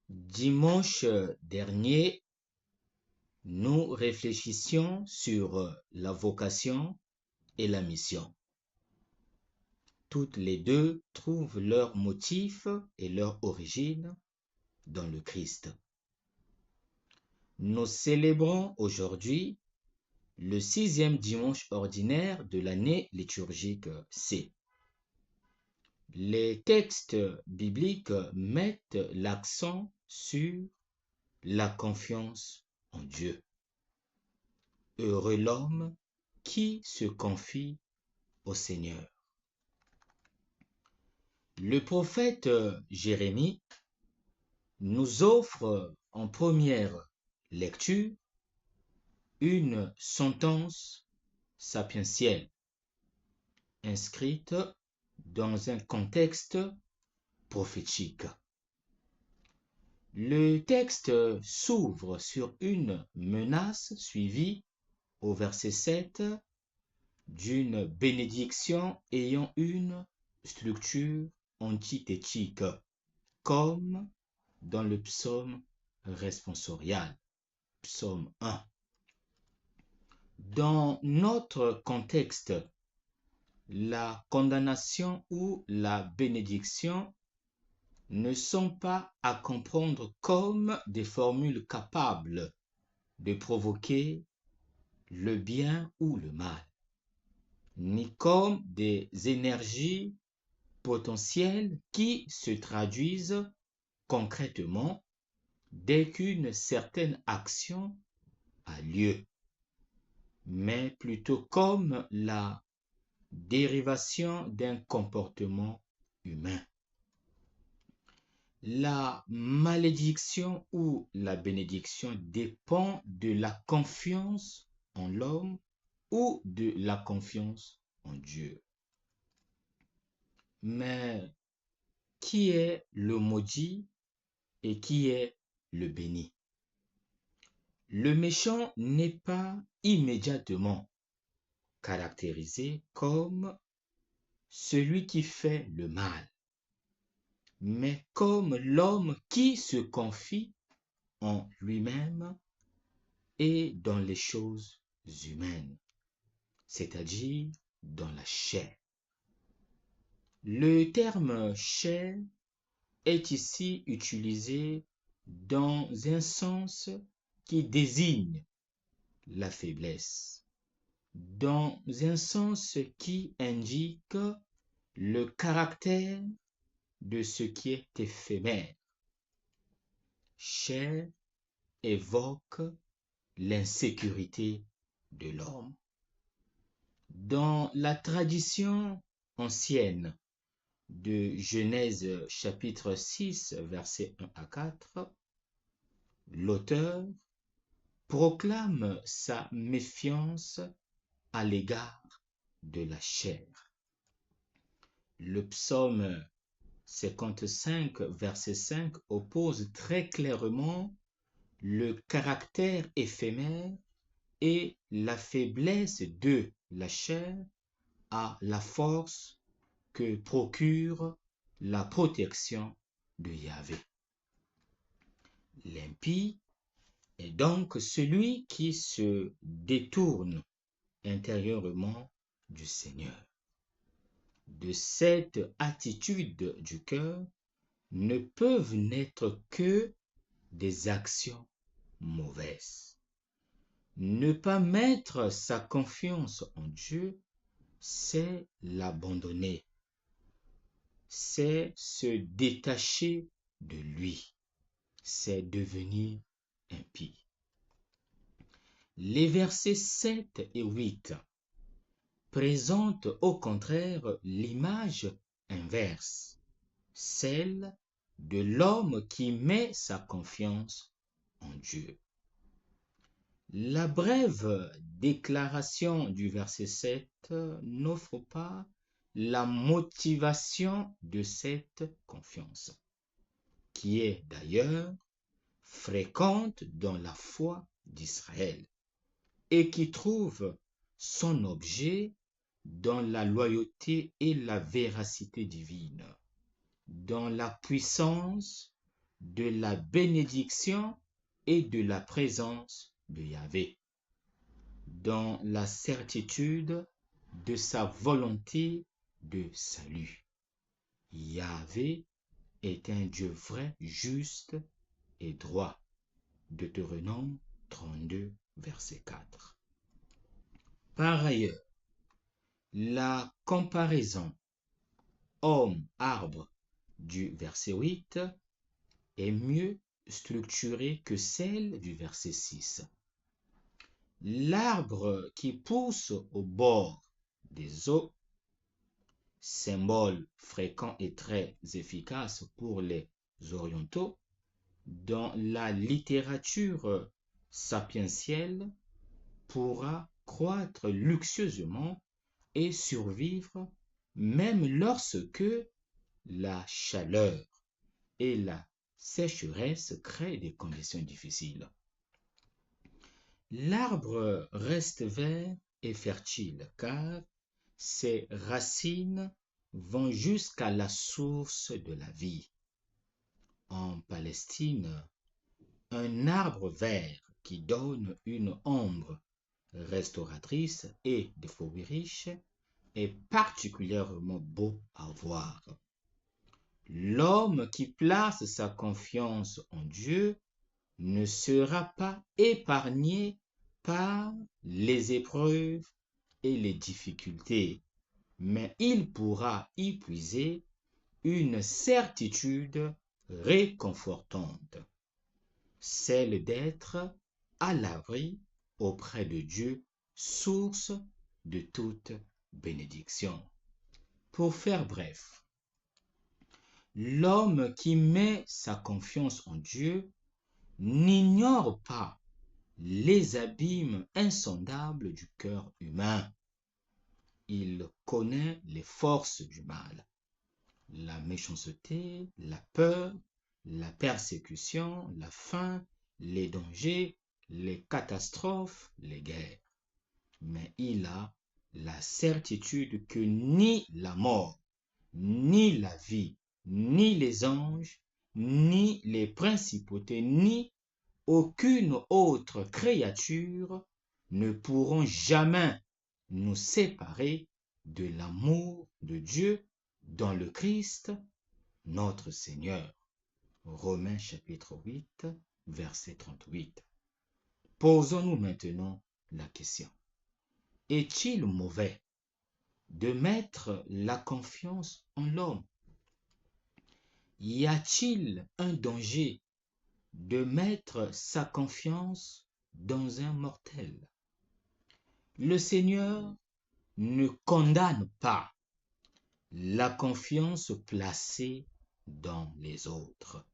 Dimanche dernier, nous réfléchissions sur la vocation et la mission. Toutes les deux trouvent leur motif et leur origine dans le Christ. Nous célébrons aujourd'hui le 6e dimanche ordinaire de l'année liturgique C. Les textes bibliques mettent l'accent sur la confiance en Dieu. Heureux l'homme qui se confie au Seigneur. Le prophète Jérémie nous offre en première lecture une sentence sapientielle inscrite dans un contexte prophétique. Le texte s'ouvre sur une menace suivie au verset 7 d'une bénédiction ayant une structure antithétique, comme dans le psaume responsorial, psaume 1. Dans notre contexte, la condamnation ou la bénédiction ne sont pas à comprendre comme des formules capables de provoquer le bien ou le mal, ni comme des énergies potentielles qui se traduisent concrètement dès qu'une certaine action a lieu, mais plutôt comme la dérivation d'un comportement humain. La malédiction ou la bénédiction dépend de la confiance en l'homme ou de la confiance en Dieu. Mais qui est le maudit et qui est le béni? Le méchant n'est pas immédiatement caractérisé comme celui qui fait le mal, mais comme l'homme qui se confie en lui-même et dans les choses humaines, c'est-à-dire dans la chair. Le terme chair est ici utilisé dans un sens qui désigne la faiblesse, dans un sens qui indique le caractère de ce qui est éphémère. Chair évoque l'insécurité de l'homme. Dans la tradition ancienne de Genèse chapitre 6, versets 1 à 4, l'auteur proclame sa méfiance à l'égard de la chair. Le psaume 55, verset 5 oppose très clairement le caractère éphémère et la faiblesse de la chair à la force que procure la protection de Yahvé. L'impie est donc celui qui se détourne intérieurement du Seigneur. De cette attitude du cœur ne peuvent naître que des actions mauvaises. Ne pas mettre sa confiance en Dieu, c'est l'abandonner, c'est se détacher de lui, c'est devenir impie. Les versets 7 et 8 présentent au contraire l'image inverse, celle de l'homme qui met sa confiance en Dieu. La brève déclaration du verset 7 n'offre pas la motivation de cette confiance, qui est d'ailleurs fréquente dans la foi d'Israël et qui trouve son objet dans la loyauté et la véracité divine, dans la puissance de la bénédiction et de la présence de Yahvé, dans la certitude de sa volonté de salut. Yahvé est un Dieu vrai, juste et droit. Deutéronome 32, verset 4. Par ailleurs, la comparaison homme-arbre du verset 8 est mieux structurée que celle du verset 6. L'arbre qui pousse au bord des eaux, symbole fréquent et très efficace pour les orientaux, dans la littérature sapientielle, pourra croître luxueusement et survivre même lorsque la chaleur et la sécheresse créent des conditions difficiles. L'arbre reste vert et fertile car ses racines vont jusqu'à la source de la vie. En Palestine, un arbre vert qui donne une ombre restauratrice et des fruits riches est particulièrement beau à voir. L'homme qui place sa confiance en Dieu ne sera pas épargné par les épreuves et les difficultés, mais il pourra y puiser une certitude réconfortante, celle d'être à l'abri auprès de Dieu, source de toute bénédiction. Pour faire bref, l'homme qui met sa confiance en Dieu n'ignore pas les abîmes insondables du cœur humain. Il connaît les forces du mal, la méchanceté, la peur, la persécution, la faim, les dangers, les catastrophes, les guerres. Mais il a la certitude que ni la mort, ni la vie, ni les anges, ni les principautés, ni aucune autre créature ne pourront jamais nous séparer de l'amour de Dieu dans le Christ, notre Seigneur. Romains chapitre 8, verset 38. Posons-nous maintenant la question. Est-il mauvais de mettre la confiance en l'homme? Y a-t-il un danger de mettre sa confiance dans un mortel? Le Seigneur ne condamne pas la confiance placée dans les autres.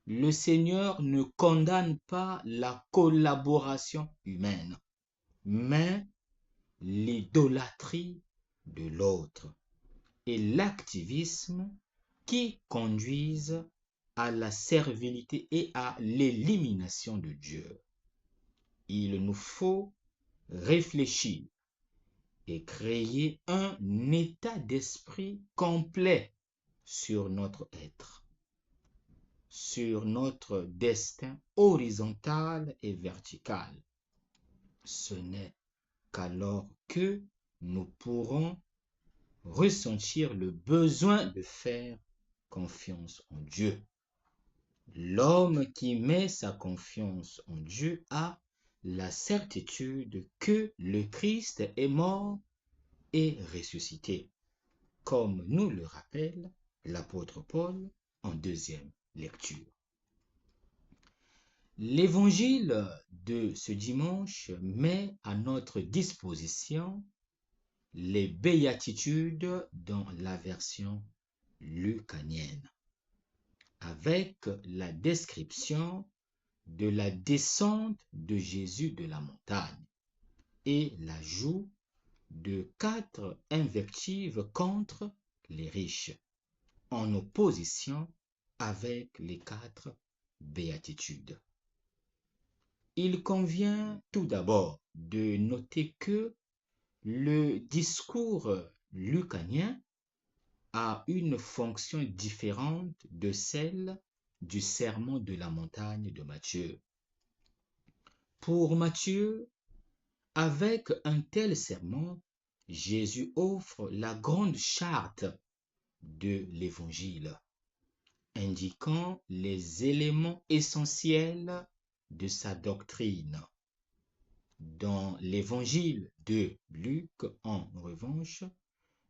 Le Seigneur ne condamne pas la collaboration humaine, mais l'idolâtrie de l'autre et l'activisme qui conduisent à la servilité et à l'élimination de Dieu. Il nous faut réfléchir et créer un état d'esprit complet sur notre être, sur notre destin horizontal et vertical. Ce n'est qu'alors que nous pourrons ressentir le besoin de faire confiance en Dieu. L'homme qui met sa confiance en Dieu a la certitude que le Christ est mort et ressuscité, comme nous le rappelle l'apôtre Paul en deuxième lecture. L'évangile de ce dimanche met à notre disposition les béatitudes dans la version lucanienne, avec la description de la descente de Jésus de la montagne et l'ajout de 4 invectives contre les riches, en opposition avec les 4 béatitudes. Il convient tout d'abord de noter que le discours lucanien a une fonction différente de celle du sermon de la montagne de Matthieu. Pour Matthieu, avec un tel sermon, Jésus offre la grande charte de l'Évangile, indiquant les éléments essentiels de sa doctrine. Dans l'Évangile de Luc, en revanche,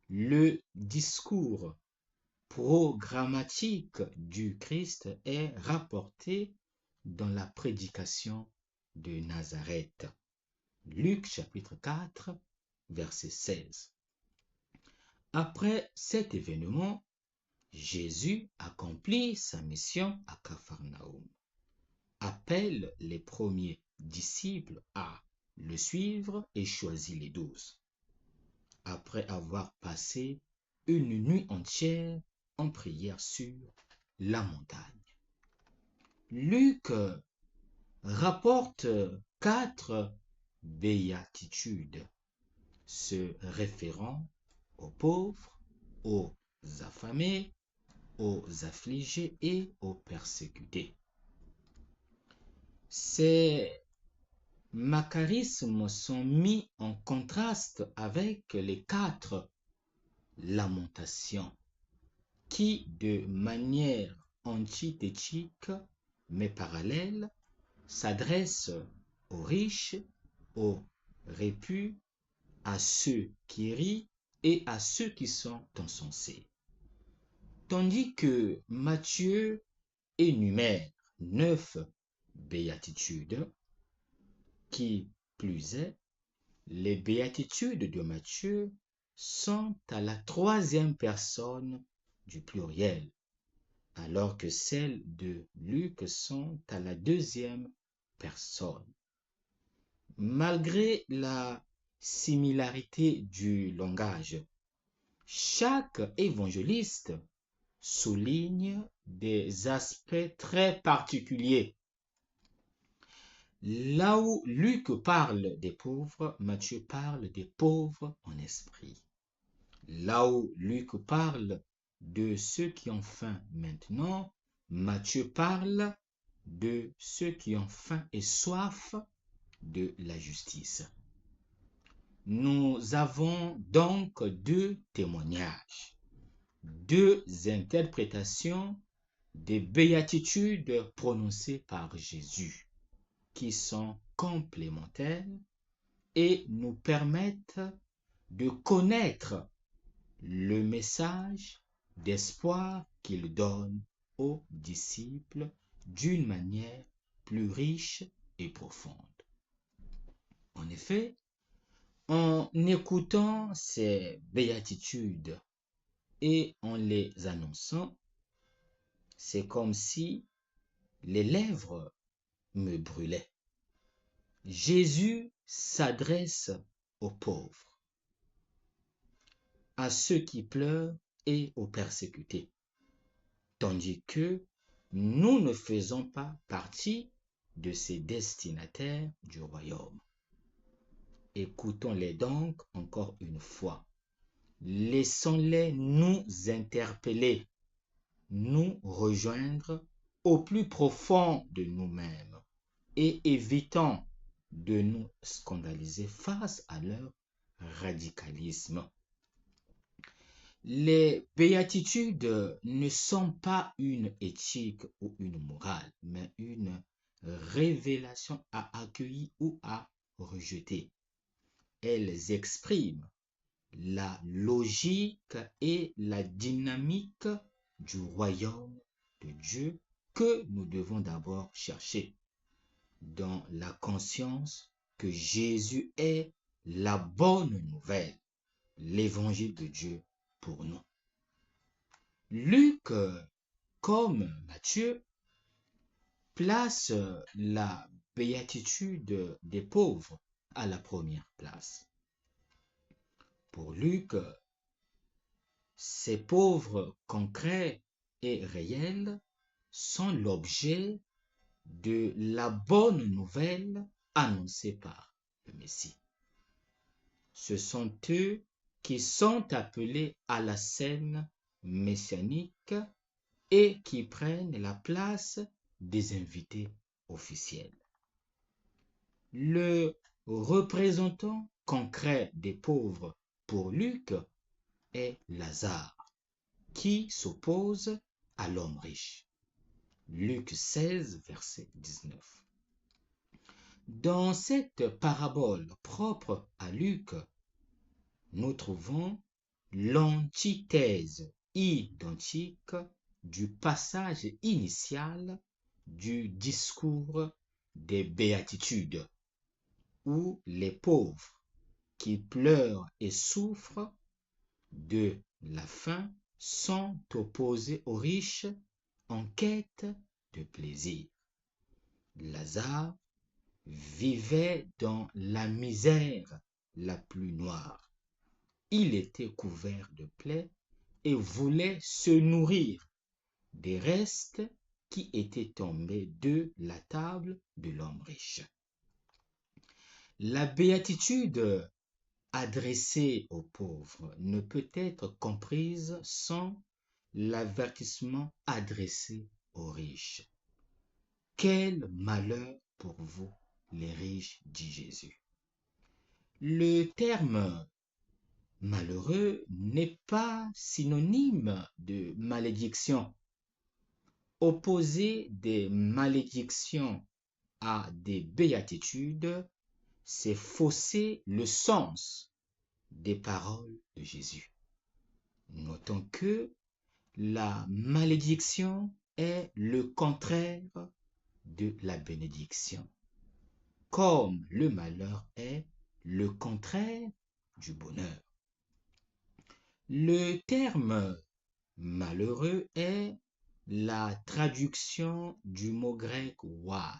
le discours programmatique du Christ est rapporté dans la prédication de Nazareth. Luc chapitre 4, verset 16. Après cet événement, Jésus accomplit sa mission à Capharnaüm, appelle les premiers disciples à le suivre et choisit les 12. Après avoir passé une nuit entière en prière sur la montagne. Luc rapporte 4 béatitudes se référant aux pauvres, aux affamés, aux affligés et aux persécutés. Ces macarismes sont mis en contraste avec les 4 lamentations qui, de manière antithétique mais parallèle, s'adressent aux riches, aux répus, à ceux qui rient et à ceux qui sont insensés. Tandis que Matthieu énumère 9 béatitudes, qui plus est, les béatitudes de Matthieu sont à la 3e personne du pluriel, alors que celles de Luc sont à la 2e personne. Malgré la similarité du langage, chaque évangéliste souligne des aspects très particuliers. Là où Luc parle des pauvres, Matthieu parle des pauvres en esprit. Là où Luc parle de ceux qui ont faim maintenant, Matthieu parle de ceux qui ont faim et soif de la justice. Nous avons donc 2 témoignages, 2 interprétations des béatitudes prononcées par Jésus, qui sont complémentaires et nous permettent de connaître le message d'espoir qu'il donne aux disciples d'une manière plus riche et profonde. En effet, en écoutant ces béatitudes et en les annonçant, c'est comme si les lèvres me brûlaient. Jésus s'adresse aux pauvres, à ceux qui pleurent et aux persécutés, tandis que nous ne faisons pas partie de ces destinataires du royaume. Écoutons-les donc encore une fois. Laissons-les nous interpeller, nous rejoindre au plus profond de nous-mêmes et évitons de nous scandaliser face à leur radicalisme. Les béatitudes ne sont pas une éthique ou une morale, mais une révélation à accueillir ou à rejeter. Elles expriment la logique et la dynamique du royaume de Dieu que nous devons d'abord chercher, dans la conscience que Jésus est la bonne nouvelle, l'évangile de Dieu pour nous. Luc, comme Matthieu, place la béatitude des pauvres à la première place. Pour Luc, ces pauvres concrets et réels sont l'objet de la bonne nouvelle annoncée par le Messie. Ce sont eux qui sont appelés à la scène messianique et qui prennent la place des invités officiels. Le représentant concret des pauvres pour Luc est Lazare, qui s'oppose à l'homme riche. Luc 16, verset 19. Dans cette parabole propre à Luc, nous trouvons l'antithèse identique du passage initial du discours des béatitudes, où les pauvres qui pleurent et souffrent de la faim sont opposés aux riches en quête de plaisir. Lazare vivait dans la misère la plus noire. Il était couvert de plaies et voulait se nourrir des restes qui étaient tombés de la table de l'homme riche. La béatitude adressée aux pauvres ne peut être comprise sans l'avertissement adressé aux riches. Quel malheur pour vous, les riches, dit Jésus. Le terme malheureux n'est pas synonyme de malédiction. Opposer des malédictions à des béatitudes, c'est fausser le sens des paroles de Jésus. Notons que la malédiction est le contraire de la bénédiction, comme le malheur est le contraire du bonheur. Le terme malheureux est la traduction du mot grec wai,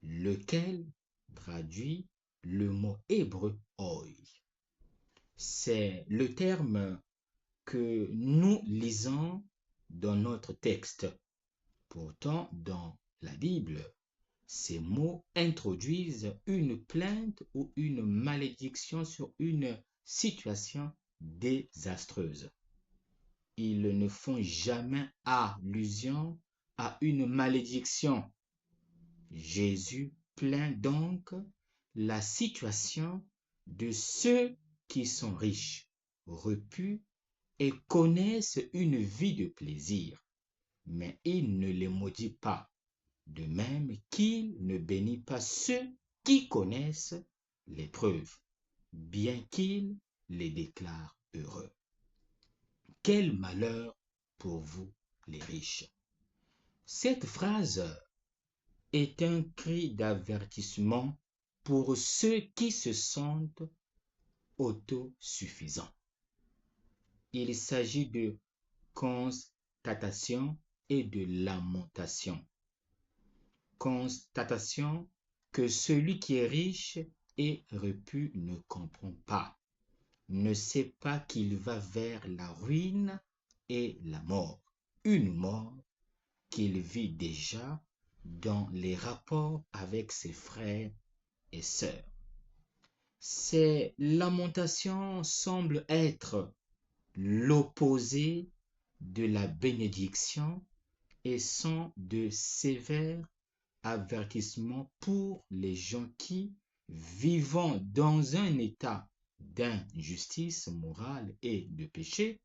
lequel traduit le mot hébreu oi. C'est le terme que nous lisons dans notre texte. Pourtant, dans la Bible, ces mots introduisent une plainte ou une malédiction sur une situation désastreuse. Ils ne font jamais allusion à une malédiction. Jésus plaint donc la situation de ceux qui sont riches, repus et connaissent une vie de plaisir, mais il ne les maudit pas, de même qu'il ne bénit pas ceux qui connaissent l'épreuve, bien qu'il les déclare heureux. Quel malheur pour vous, les riches! Cette phrase est un cri d'avertissement pour ceux qui se sentent autosuffisants. Il s'agit de constatation et de lamentation. Constatation que celui qui est riche et repu ne comprend pas, ne sait pas qu'il va vers la ruine et la mort, une mort qu'il vit déjà dans les rapports avec ses frères et sœurs. Ces lamentations semblent être l'opposé de la bénédiction et sont de sévères avertissements pour les gens qui, vivant dans un état d'injustice morale et de péché,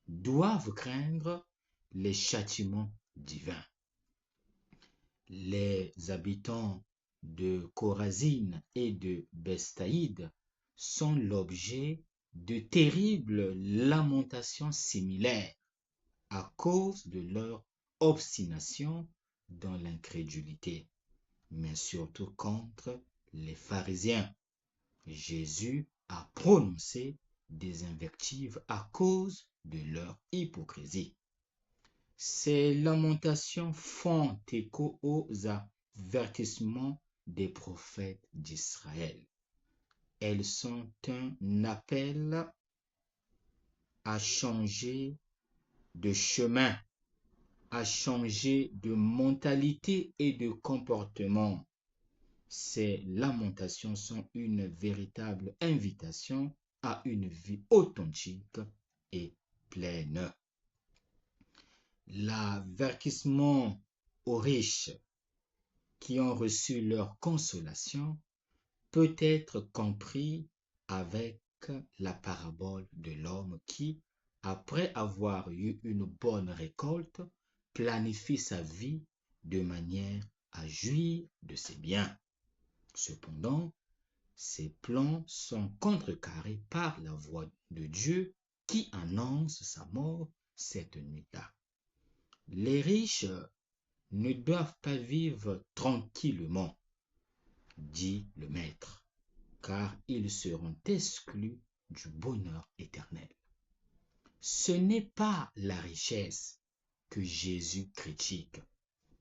doivent craindre les châtiments divins. Les habitants de Chorazine et de Bethsaïde sont l'objet de terribles lamentations similaires à cause de leur obstination dans l'incrédulité, mais surtout contre les pharisiens. Jésus a prononcé des invectives à cause de leur hypocrisie. Ces lamentations font écho aux avertissements des prophètes d'Israël. Elles sont un appel à changer de chemin, à changer de mentalité et de comportement. Ces lamentations sont une véritable invitation à une vie authentique et pleine. L'avertissement aux riches qui ont reçu leur consolation peut être compris avec la parabole de l'homme qui, après avoir eu une bonne récolte, planifie sa vie de manière à jouir de ses biens. Cependant, ces plans sont contrecarrés par la voix de Dieu qui annonce sa mort cette nuit-là. Les riches ne doivent pas vivre tranquillement, dit le Maître, car ils seront exclus du bonheur éternel. Ce n'est pas la richesse que Jésus critique,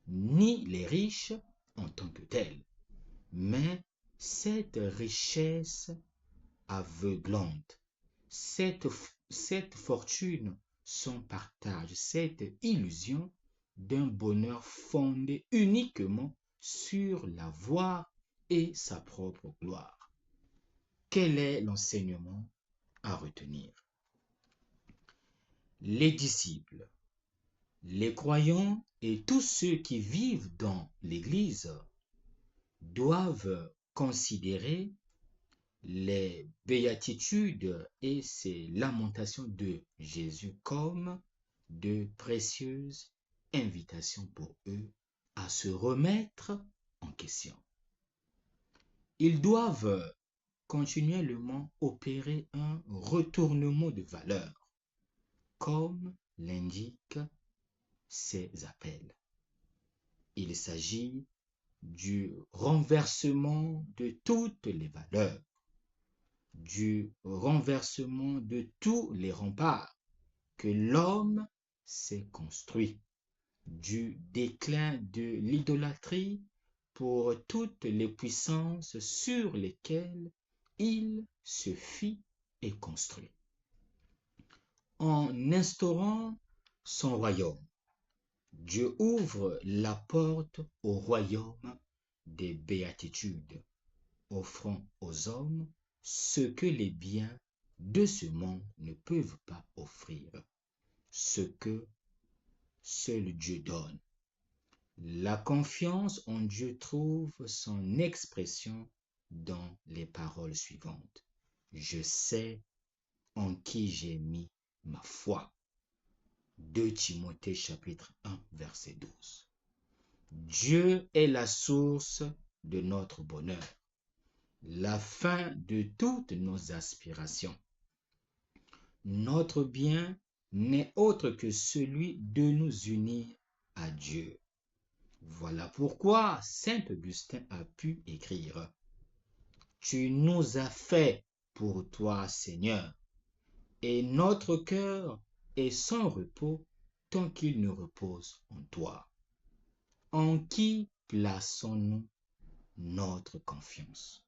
ni les riches en tant que tels, mais cette richesse aveuglante, cette fortune, son partage, cette illusion d'un bonheur fondé uniquement sur la voie et sa propre gloire. Quel est l'enseignement à retenir? Les disciples, les croyants et tous ceux qui vivent dans l'Église doivent considérer les béatitudes et ces lamentations de Jésus comme de précieuses invitations pour eux à se remettre en question. Ils doivent continuellement opérer un retournement de valeur, comme l'indiquent ces appels. Il s'agit du renversement de toutes les valeurs, du renversement de tous les remparts que l'homme s'est construit, du déclin de l'idolâtrie pour toutes les puissances sur lesquelles il se fit et construit. En instaurant son royaume, Dieu ouvre la porte au royaume des béatitudes, offrant aux hommes ce que les biens de ce monde ne peuvent pas offrir, ce que seul Dieu donne. La confiance en Dieu trouve son expression dans les paroles suivantes. Je sais en qui j'ai mis ma foi. 2 Timothée chapitre 1 verset 12. Dieu est la source de notre bonheur, la fin de toutes nos aspirations. Notre bien n'est autre que celui de nous unir à Dieu. Voilà pourquoi saint Augustin a pu écrire « Tu nous as fait pour toi, Seigneur, et notre cœur est sans repos tant qu'il ne repose en toi. En qui plaçons-nous notre confiance?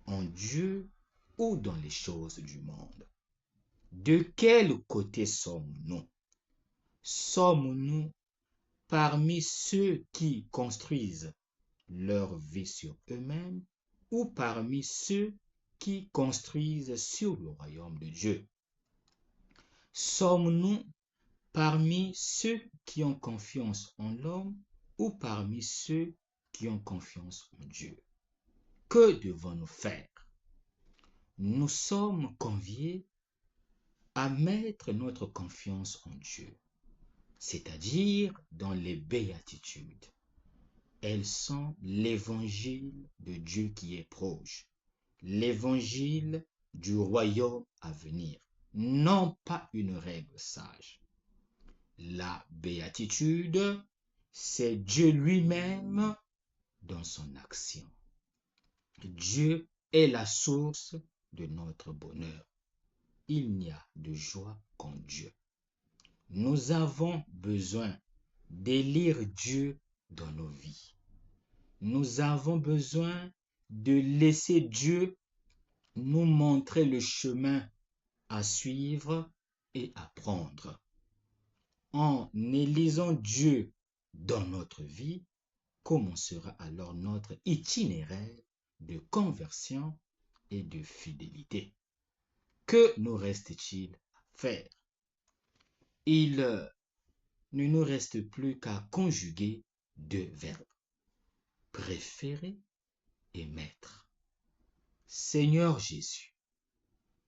En Dieu ou dans les choses du monde? De quel côté sommes-nous? Sommes-nous parmi ceux qui construisent leur vie sur eux-mêmes ou parmi ceux qui construisent sur le royaume de Dieu? Sommes-nous parmi ceux qui ont confiance en l'homme ou parmi ceux qui ont confiance en Dieu? Que devons-nous faire? Nous sommes conviés à mettre notre confiance en Dieu, c'est-à-dire dans les béatitudes. Elles sont l'évangile de Dieu qui est proche, l'évangile du royaume à venir, non pas une règle sage. La béatitude, c'est Dieu lui-même dans son action. Dieu est la source de notre bonheur. Il n'y a de joie qu'en Dieu. Nous avons besoin d'élire Dieu dans nos vies. Nous avons besoin de laisser Dieu nous montrer le chemin à suivre et à prendre. En élisant Dieu dans notre vie, commencera alors notre itinéraire de conversion et de fidélité. Que nous reste-t-il à faire? Il ne nous reste plus qu'à conjuguer deux verbes, préférer et mettre. Seigneur Jésus,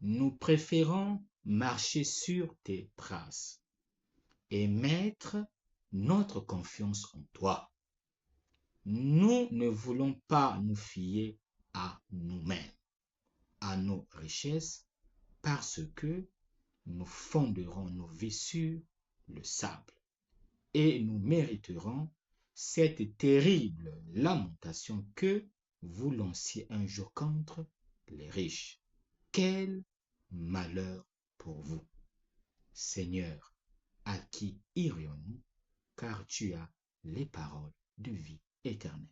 nous préférons marcher sur tes traces et mettre notre confiance en toi. Nous ne voulons pas nous fier à nous-mêmes, à nos richesses, parce que nous fonderons nos vies sur le sable et nous mériterons cette terrible lamentation que vous lanciez un jour contre les riches. Quel malheur pour vous! Seigneur, à qui irions-nous, car tu as les paroles de vie éternelle.